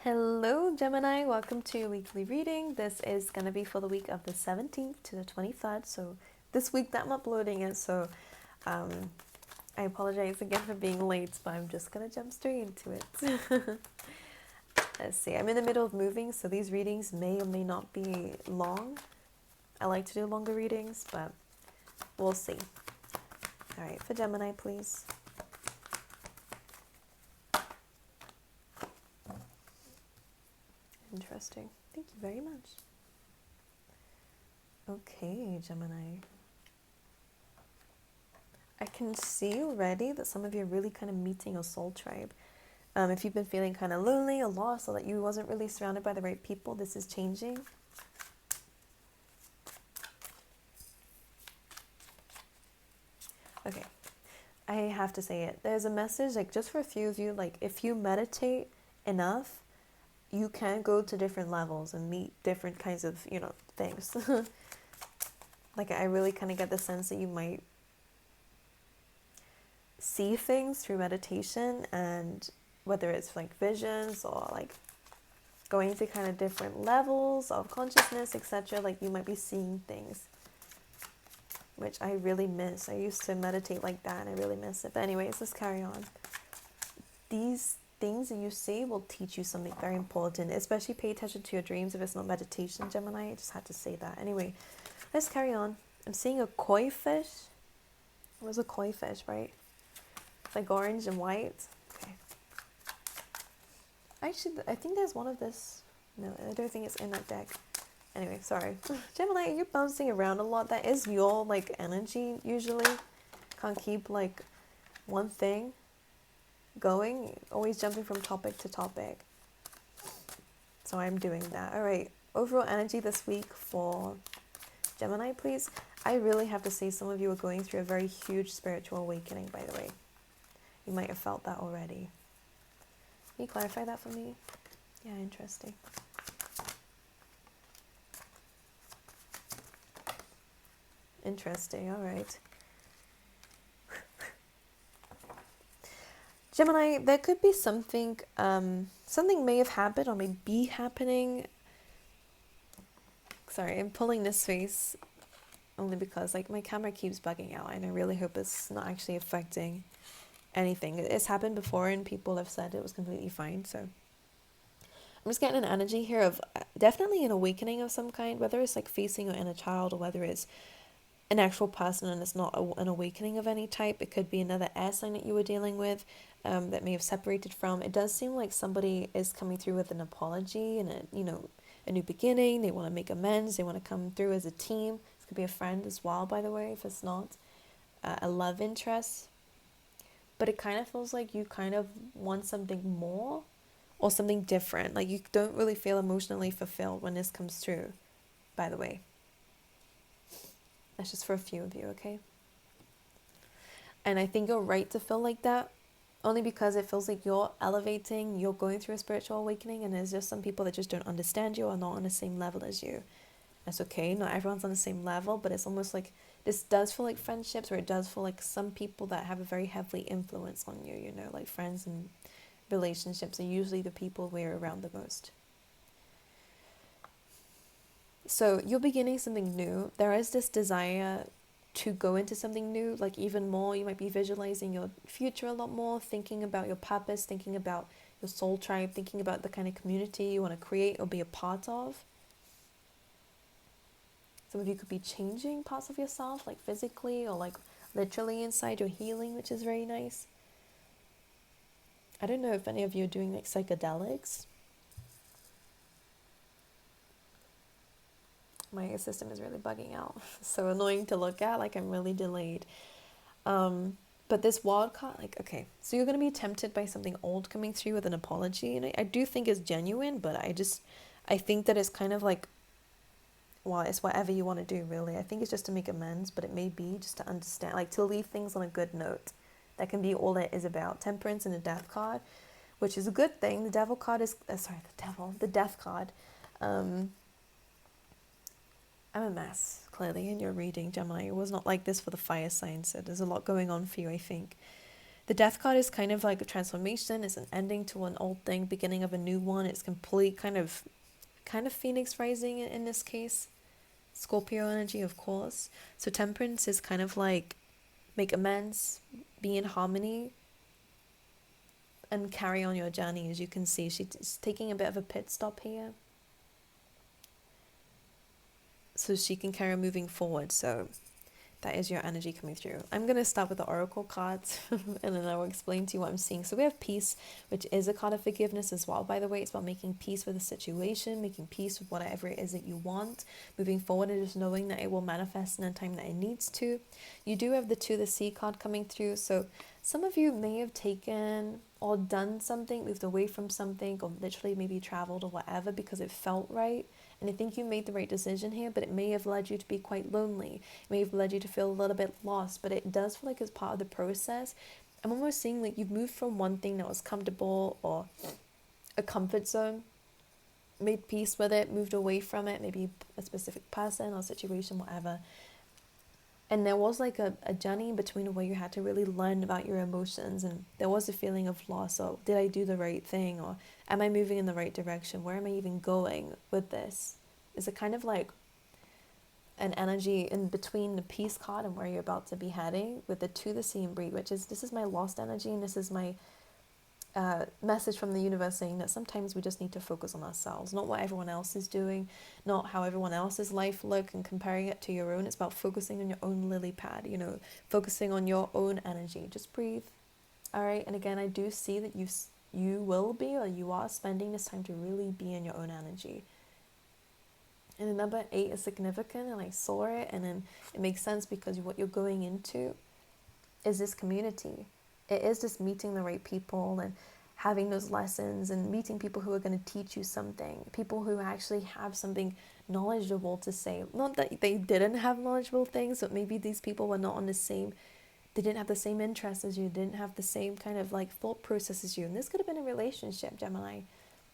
Hello, Gemini. Welcome to your weekly reading. This is going to be for the week of the 17th to the 23rd. So, this week that I'm uploading it. So, I apologize again for being late, but I'm just going to jump straight into it. Let's see. I'm in the middle of moving, so these readings may or may not be long. I like to do longer readings, but we'll see. All right, for Gemini, please. Interesting. Thank you very much. Okay, Gemini. I can see already that some of you are really kind of meeting your soul tribe. If you've been feeling kind of lonely or lost, or that you wasn't really surrounded by the right people, this is changing. Okay, I have to say it. There's a message, like just for a few of you, like if you meditate enough, you can go to different levels and meet different kinds of, things. Like I really kind of get the sense that you might see things through meditation, and whether it's like visions or like going to kind of different levels of consciousness, etc., like you might be seeing things, which I really miss. I used to meditate like that and I really miss it. But anyways, let's carry on. These things that you see will teach you something very important, especially pay attention to your dreams if it's not meditation, Gemini. I just had to say that. Anyway, let's carry on. I'm seeing a koi fish. It was a koi fish, right? It's like orange and white. Okay. Actually, I think there's one of this. No, I don't think it's in that deck. Anyway, sorry. Gemini, you're bouncing around a lot. That is your like energy usually. Can't keep like one thing going, always jumping from topic to topic. So I'm doing that. All right, overall energy this week for Gemini, please. I really have to say some of you are going through a very huge spiritual awakening, by the way. You might have felt that already. Can you clarify that for me? Yeah, interesting. Interesting, all right. Gemini, there could be something, something may have happened or may be happening. Sorry, I'm pulling this face only because like my camera keeps bugging out, and I really hope it's not actually affecting anything. It's happened before and people have said it was completely fine. So I'm just getting an energy here of definitely an awakening of some kind, whether it's like facing your inner child or whether it's an actual person and it's not an awakening of any type. It could be another air sign that you were dealing with, that may have separated from. It does seem like somebody is coming through with an apology and a new beginning. They want to make amends. They want to come through as a team. This could be a friend as well, by the way, if it's not a love interest. But it kind of feels like you kind of want something more or something different. Like you don't really feel emotionally fulfilled when this comes through, by the way. That's just for a few of you, okay? And I think you're right to feel like that, only because it feels like you're elevating, you're going through a spiritual awakening, and there's just some people that just don't understand you or not on the same level as you. That's okay, not everyone's on the same level, but it's almost like this does feel like friendships, or it does feel like some people that have a very heavily influence on you, like friends and relationships are usually the people we're around the most. So you're beginning something new. There is this desire to go into something new, like even more. You might be visualizing your future a lot more, thinking about your purpose, thinking about your soul tribe, thinking about the kind of community you want to create or be a part of. Some of you could be changing parts of yourself, like physically or like literally inside. You're healing, which is very nice. I don't know if any of you are doing like psychedelics. My system is really bugging out. So annoying to look at, like I'm really delayed. But this wild card, like, okay, so you're going to be tempted by something old coming through with an apology. And I do think it's genuine, but I think that it's kind of like, well, it's whatever you want to do, really. I think it's just to make amends, but it may be just to understand, like to leave things on a good note. That can be all it is about. Temperance and the death card, which is a good thing. The devil card is, the death card. I'm a mess, clearly, in your reading, Gemini. It was not like this for the fire sign, so there's a lot going on for you, I think. The death card is kind of like a transformation. It's an ending to an old thing, beginning of a new one. It's complete kind of phoenix rising in this case. Scorpio energy, of course. So temperance is kind of like make amends, be in harmony, and carry on your journey. As you can see, she's taking a bit of a pit stop here, so she can carry on moving forward. So that is your energy coming through. I'm going to start with the oracle cards and then I will explain to you what I'm seeing. So we have peace, which is a card of forgiveness as well, by the way. It's about making peace with the situation, making peace with whatever it is that you want, moving forward and just knowing that it will manifest in the time that it needs to. You do have the 2 the sea card coming through. So some of you may have taken or done something, moved away from something, or literally maybe traveled or whatever because it felt right. And I think you made the right decision here, but it may have led you to be quite lonely. It may have led you to feel a little bit lost, but it does feel like it's part of the process. I'm almost seeing like you've moved from one thing that was comfortable or a comfort zone, made peace with it, moved away from it, maybe a specific person or situation, whatever. And there was like a journey in between where you had to really learn about your emotions, and there was a feeling of loss, or did I do the right thing, or am I moving in the right direction? Where am I even going with this? Is it kind of like an energy in between the peace card and where you're about to be heading with the 2 the sea and breed, which is this is my lost energy, and this is my message from the universe saying that sometimes we just need to focus on ourselves, not what everyone else is doing, not how everyone else's life look and comparing it to your own. It's about focusing on your own lily pad, focusing on your own energy. Just breathe. All right. And again, I do see that you will be, or you are spending this time to really be in your own energy. And the number 8 is significant, and I saw it, and then it makes sense because what you're going into is this community. It is just meeting the right people and having those lessons and meeting people who are going to teach you something, people who actually have something knowledgeable to say. Not that they didn't have knowledgeable things, but maybe these people were not on the same, they didn't have the same interests as you, didn't have the same kind of like thought process as you. And this could have been a relationship, Gemini.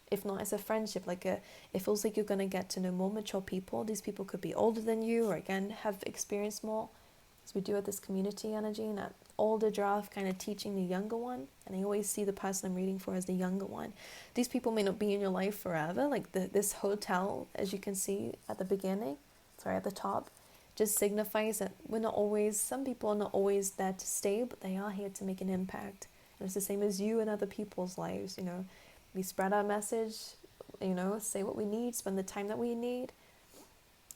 If not, as a friendship, it feels like you're going to get to know more mature people. These people could be older than you, or again, have experienced more. So we do have this community energy, and that older draft kind of teaching the younger one. And I always see the person I'm reading for as the younger one. These people may not be in your life forever. Like this hotel, as you can see at the beginning, at the top, just signifies that some people are not always there to stay, but they are here to make an impact. And it's the same as you and other people's lives, We spread our message, say what we need, spend the time that we need.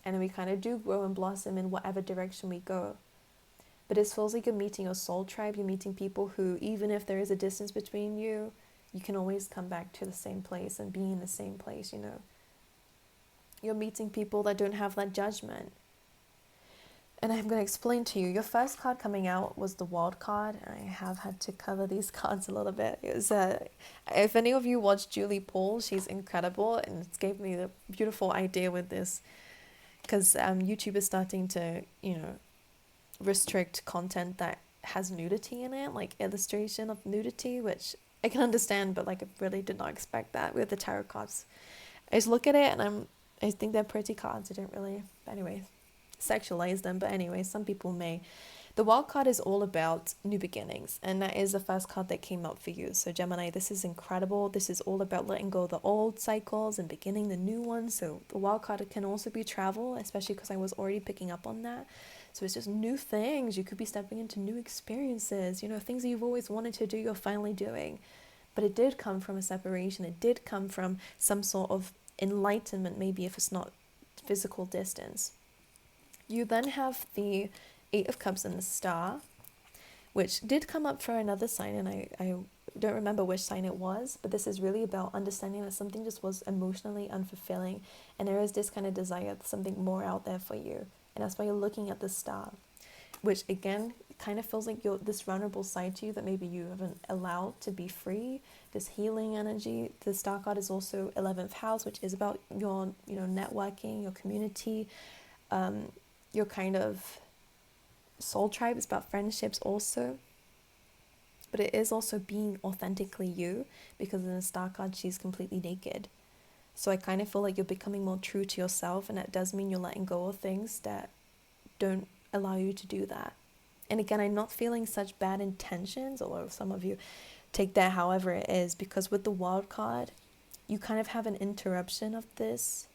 And then we kind of do grow and blossom in whatever direction we go. But it feels like you're meeting your soul tribe. You're meeting people who, even if there is a distance between you, you can always come back to the same place and be in the same place, You're meeting people that don't have that judgment. And I'm going to explain to you. Your first card coming out was the World card. I have had to cover these cards a little bit. It was, if any of you watch Julie Paul, she's incredible. And it gave me the beautiful idea with this. Because YouTube is starting to, restrict content that has nudity in it, like illustration of nudity, which I can understand, but I really did not expect that with the tarot cards. I just look at it and I think they're pretty cards. I don't really, anyway, sexualize them, but anyway, some people may. The Wild card is all about new beginnings, and that is the first card that came out for you. So Gemini, this is incredible. This is all about letting go of the old cycles and beginning the new ones. So the Wild card can also be travel, especially because I was already picking up on that. So it's just new things. You could be stepping into new experiences, things that you've always wanted to do, you're finally doing. But it did come from a separation. It did come from some sort of enlightenment, maybe if it's not physical distance. You then have the 8 of Cups and the Star, which did come up for another sign, and I don't remember which sign it was, but this is really about understanding that something just was emotionally unfulfilling, and there is this kind of desire, something more out there for you. And that's why you're looking at the star, which again kind of feels like you're this vulnerable side to you that maybe you haven't allowed to be free, this healing energy. The star card is also 11th house, which is about your networking, your community, your kind of soul tribe. It's about friendships also, but it is also being authentically you, because in the star card she's completely naked. So I kind of feel like you're becoming more true to yourself, and that does mean you're letting go of things that don't allow you to do that. And again, I'm not feeling such bad intentions, although some of you take that however it is, because with the wild card, you kind of have an interruption of this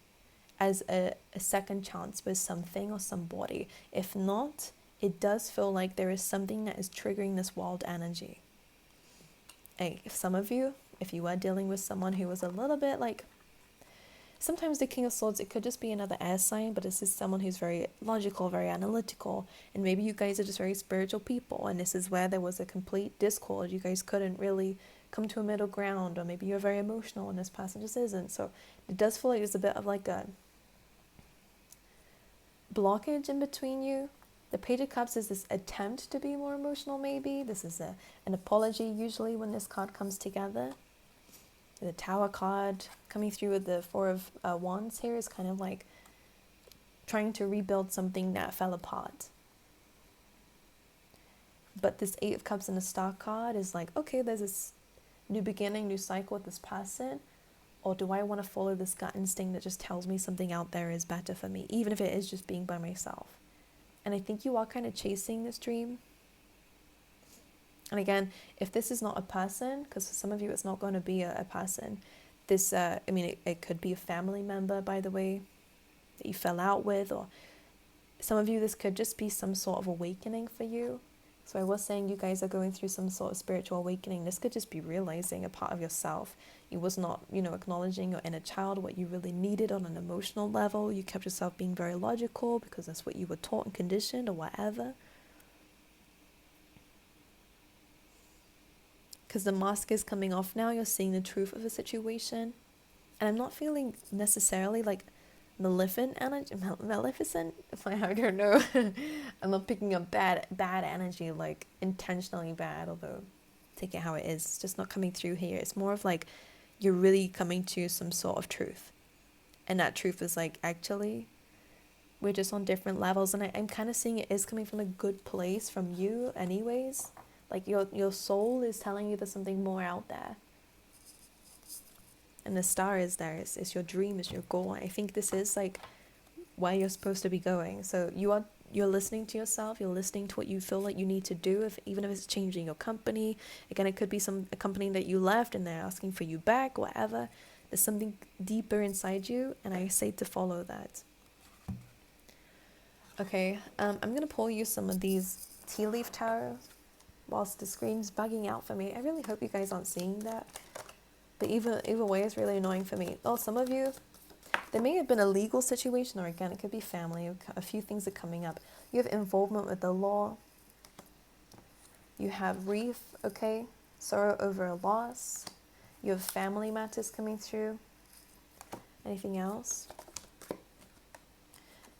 as a second chance with something or somebody. If not, it does feel like there is something that is triggering this wild energy. And if some of you, if you are dealing with someone who was a little bit like, sometimes the King of Swords, it could just be another air sign, but this is someone who's very logical, very analytical, and maybe you guys are just very spiritual people, and this is where there was a complete discord. You guys couldn't really come to a middle ground, or maybe you're very emotional and this person just isn't. So it does feel like there's a bit of like a blockage in between you. The Page of Cups is this attempt to be more emotional, maybe. This is an apology usually when this card comes together. The Tower card coming through with the Four of Wands here is kind of like trying to rebuild something that fell apart. But this Eight of Cups and the Star card is like, okay, there's this new beginning, new cycle with this person. Or do I want to follow this gut instinct that just tells me something out there is better for me, even if it is just being by myself? And I think you are kind of chasing this dream. And again, if this is not a person, because for some of you it's not going to be a person, this, it could be a family member, by the way, that you fell out with, or some of you, this could just be some sort of awakening for you. So I was saying you guys are going through some sort of spiritual awakening. This could just be realizing a part of yourself. You was not, acknowledging your inner child, what you really needed on an emotional level. You kept yourself being very logical because that's what you were taught and conditioned or whatever. Because the mask is coming off now, you're seeing the truth of the situation. And I'm not feeling necessarily like maleficent energy, I don't know. I'm not picking up bad energy, like intentionally bad, although take it how it is. It's just not coming through here. It's more of like you're really coming to some sort of truth. And that truth is like, actually, we're just on different levels. And I'm kind of seeing it is coming from a good place from you anyways. Like your soul is telling you there's something more out there. And the star is there. It's your dream, it's your goal. I think this is like where you're supposed to be going. So you're listening to yourself, you're listening to what you feel like you need to do, even if it's changing your company. Again, it could be a company that you left and they're asking for you back, whatever. There's something deeper inside you, and I say to follow that. Okay, I'm going to pull you some of these tea leaf tarot whilst the screen's bugging out for me. I really hope you guys aren't seeing that. But either way, it's really annoying for me. Oh, some of you, there may have been a legal situation, or again, it could be family. A few things are coming up. You have involvement with the law. You have grief, okay? Sorrow over a loss. You have family matters coming through. Anything else?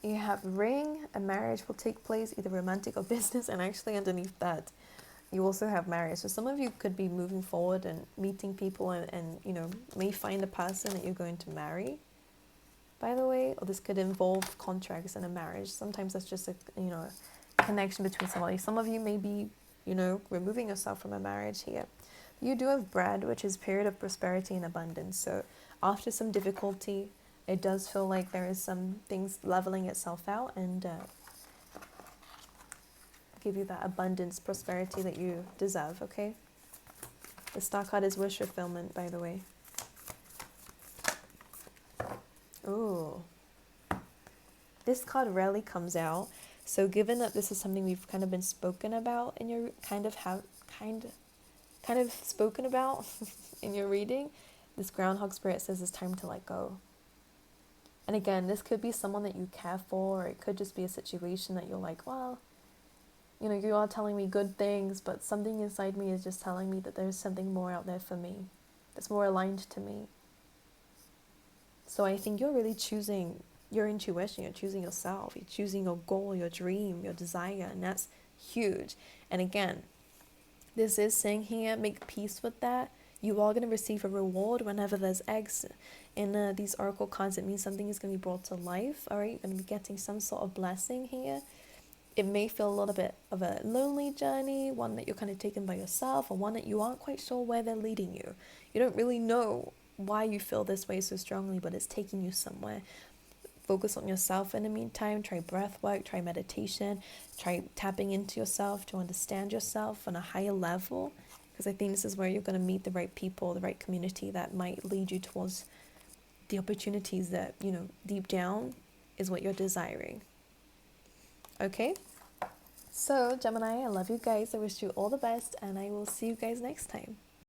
You have ring. A marriage will take place, either romantic or business. And actually underneath that, you also have marriage. So some of you could be moving forward and meeting people and may find the person that you're going to marry, by the way. Or this could involve contracts and a marriage. Sometimes that's just a connection between somebody. Some of you may be, removing yourself from a marriage here. You do have bread, which is period of prosperity and abundance. So after some difficulty, it does feel like there is some things leveling itself out and give you that abundance, prosperity that you deserve, okay? The star card is wish fulfillment, by the way. Ooh. This card rarely comes out. So given that this is something we've kind of been spoken about in your kind of spoken about in your reading, this groundhog spirit says it's time to let go. And again, this could be someone that you care for, or it could just be a situation that you're like, well, you are telling me good things, but something inside me is just telling me that there's something more out there for me, that's more aligned to me. So I think you're really choosing your intuition, you're choosing yourself, you're choosing your goal, your dream, your desire, and that's huge. And again, this is saying here, make peace with that. You are going to receive a reward whenever there's eggs in these oracle cards. It means something is going to be brought to life, all right? You're going to be getting some sort of blessing here. It may feel a little bit of a lonely journey, one that you're kind of taken by yourself, or one that you aren't quite sure where they're leading you. You don't really know why you feel this way so strongly, but it's taking you somewhere. focus on yourself in the meantime. Try breath work, try meditation, try tapping into yourself to understand yourself on a higher level, because I think this is where you're going to meet the right people, the right community that might lead you towards the opportunities that, you know, deep down is what you're desiring. Okay? So, Gemini, I love you guys. I wish you all the best, and I will see you guys next time.